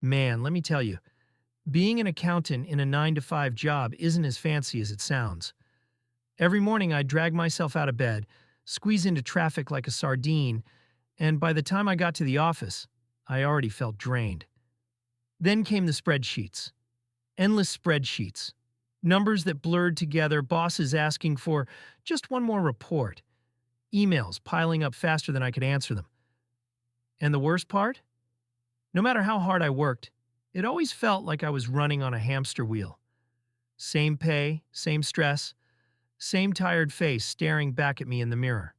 Man, let me tell you, being an accountant in a 9 to 5 job isn't as fancy as it sounds. Every morning I'd drag myself out of bed, squeeze into traffic like a sardine, and by the time I got to the office, I already felt drained. Then came the spreadsheets. Endless spreadsheets. Numbers that blurred together, bosses asking for just one more report, emails piling up faster than I could answer them. And the worst part? No matter how hard I worked, it always felt like I was running on a hamster wheel. Same pay, same stress, same tired face staring back at me in the mirror.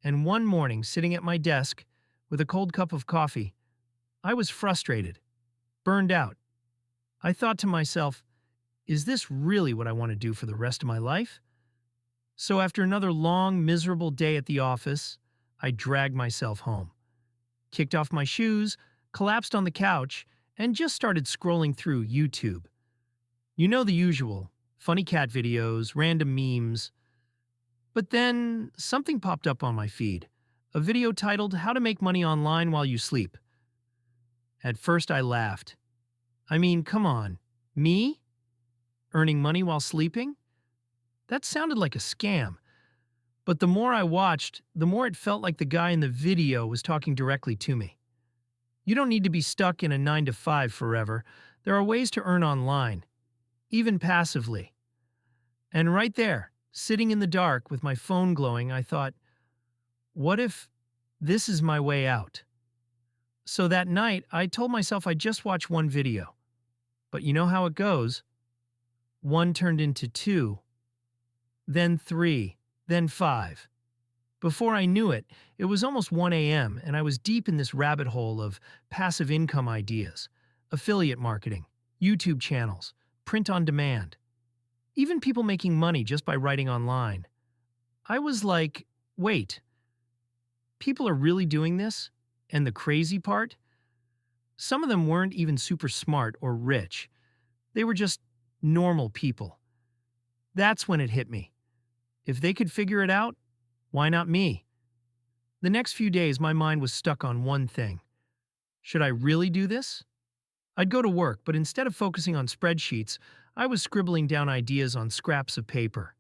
And one morning, sitting at my desk with a cold cup of coffee, I was frustrated, burned out. I thought to myself, is this really what I want to do for the rest of my life? So after another long, miserable day at the office, I dragged myself home, kicked off my shoes, collapsed on the couch, and just started scrolling through YouTube. You know the usual, funny cat videos, random memes. But then something popped up on my feed, a video titled How to Make Money Online While You Sleep. At first I laughed. I mean, come on, me? Earning money while sleeping? That sounded like a scam. But the more I watched, the more it felt like the guy in the video was talking directly to me. You don't need to be stuck in a 9 to 5 forever. There are ways to earn online, even passively. And right there, sitting in the dark with my phone glowing, I thought, what if this is my way out? So that night, I told myself I'd just watch one video. But you know how it goes. One turned into two, then three, then five. Before I knew it, it was almost 1 a.m. and I was deep in this rabbit hole of passive income ideas, affiliate marketing, YouTube channels, print on demand, even people making money just by writing online. I was like, wait, people are really doing this? And the crazy part? Some of them weren't even super smart or rich. They were just normal people. That's when it hit me. If they could figure it out, why not me? The next few days, my mind was stuck on one thing. Should I really do this? I'd go to work, but instead of focusing on spreadsheets, I was scribbling down ideas on scraps of paper.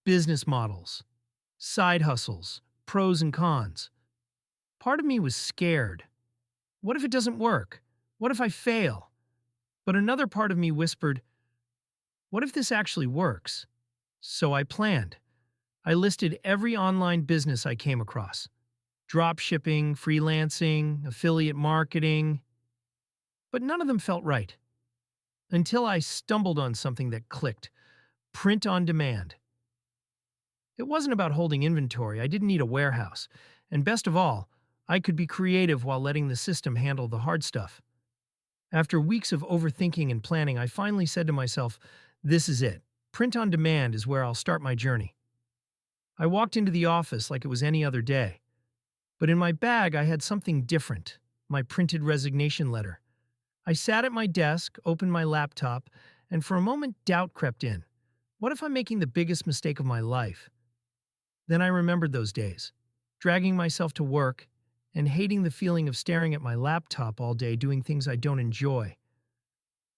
Business models, side hustles, pros and cons. Part of me was scared. What if it doesn't work? What if I fail? But another part of me whispered, what if this actually works? So I planned. I listed every online business I came across. Drop shipping, freelancing, affiliate marketing. But none of them felt right. Until I stumbled on something that clicked. Print on demand. It wasn't about holding inventory. I didn't need a warehouse. And best of all, I could be creative while letting the system handle the hard stuff. After weeks of overthinking and planning, I finally said to myself, this is it. Print on demand is where I'll start my journey. I walked into the office like it was any other day. But in my bag, I had something different, my printed resignation letter. I sat at my desk, opened my laptop, and for a moment doubt crept in. What if I'm making the biggest mistake of my life? Then I remembered those days, dragging myself to work and hating the feeling of staring at my laptop all day doing things I don't enjoy.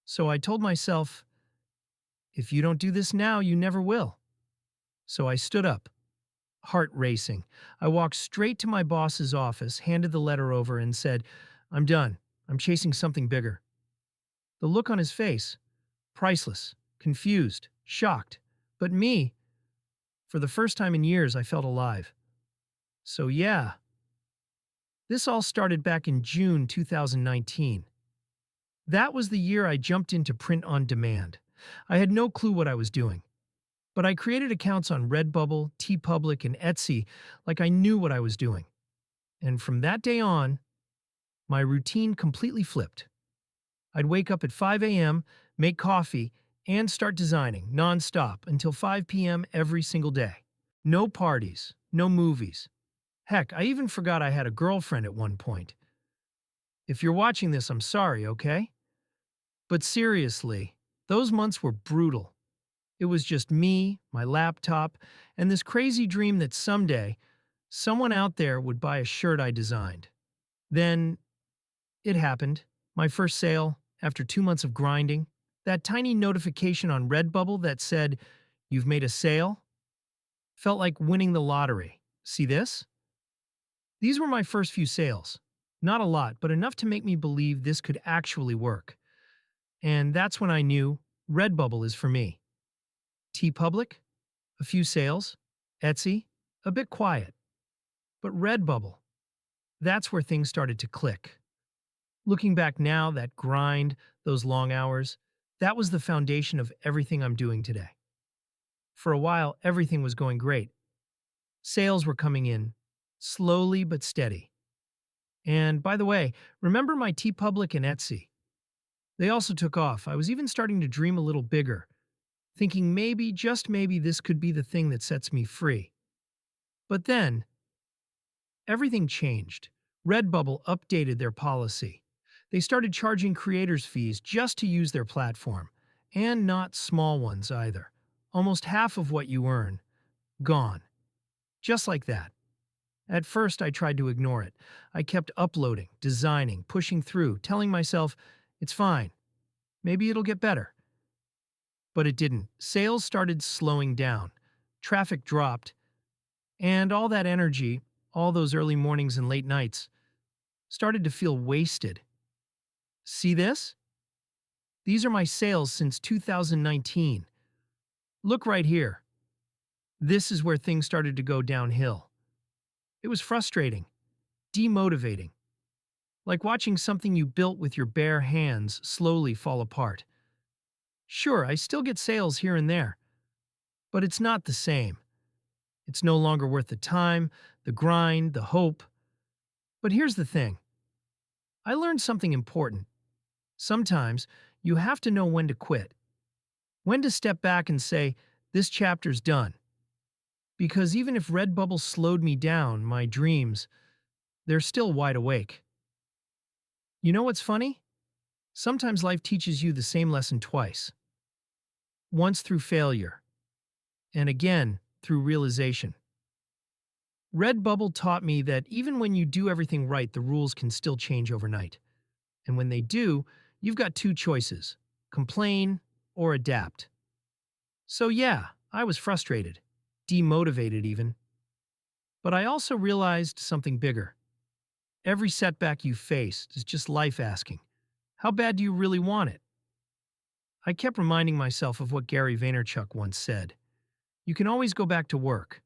So I told myself, if you don't do this now, you never will. So I stood up, heart racing. I walked straight to my boss's office, handed the letter over, and said, I'm done. I'm chasing something bigger. The look on his face, priceless, confused, shocked. But me, for the first time in years, I felt alive. So yeah, this all started back in June 2019. That was the year I jumped into print on demand. I had no clue what I was doing. But I created accounts on Redbubble, TeePublic, and Etsy like I knew what I was doing. And from that day on, my routine completely flipped. I'd wake up at 5 a.m., make coffee, and start designing nonstop until 5 p.m. every single day. No parties, no movies. Heck, I even forgot I had a girlfriend at one point. If you're watching this, I'm sorry, okay? But seriously, those months were brutal. It was just me, my laptop, and this crazy dream that someday, someone out there would buy a shirt I designed. Then, It happened. My first sale, after 2 months of grinding. That tiny notification on Redbubble that said, "You've made a sale," felt like winning the lottery. See this? These were my first few sales. Not a lot, but enough to make me believe this could actually work. And that's when I knew Redbubble is for me. TeePublic, a few sales. Etsy, a bit quiet. But Redbubble, that's where things started to click. Looking back now, that grind, those long hours, that was the foundation of everything I'm doing today. For a while, everything was going great. Sales were coming in, slowly but steady. And by the way, remember my TeePublic and Etsy? They also took off. I was even starting to dream a little bigger, thinking maybe, just maybe, this could be the thing that sets me free. But then, everything changed. Redbubble updated their policy. They started charging creators fees just to use their platform, and not small ones either. Almost half of what you earn, gone. Just like that. At first, I tried to ignore it. I kept uploading, designing, pushing through, telling myself, it's fine. Maybe it'll get better. But it didn't. Sales started slowing down. Traffic dropped. And all that energy, all those early mornings and late nights, started to feel wasted. See this? These are my sales since 2019. Look right here. This is where things started to go downhill. It was frustrating, demotivating, like watching something you built with your bare hands slowly fall apart. Sure, I still get sales here and there, but it's not the same. It's no longer worth the time, the grind, the hope. But here's the thing. I learned something important. Sometimes you have to know when to quit, when to step back and say, this chapter's done. Because even if Redbubble slowed me down, my dreams, they're still wide awake. You know what's funny? Sometimes life teaches you the same lesson twice. Once through failure, and again through realization. Redbubble taught me that even when you do everything right, the rules can still change overnight. And when they do, you've got two choices: complain or adapt. So yeah, I was frustrated, demotivated even. But I also realized something bigger. Every setback you face is just life asking, how bad do you really want it? I kept reminding myself of what Gary Vaynerchuk once said. You can always go back to work.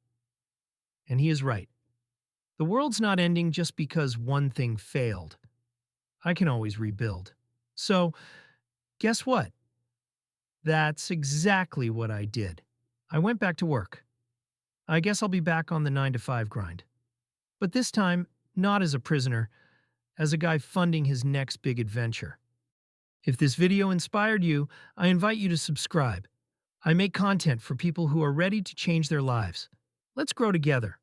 And he is right. The world's not ending just because one thing failed. I can always rebuild. So, guess what? That's exactly what I did. I went back to work. I guess I'll be back on the 9 to 5 grind. But this time, not as a prisoner, as a guy funding his next big adventure. If this video inspired you, I invite you to subscribe. I make content for people who are ready to change their lives. Let's grow together.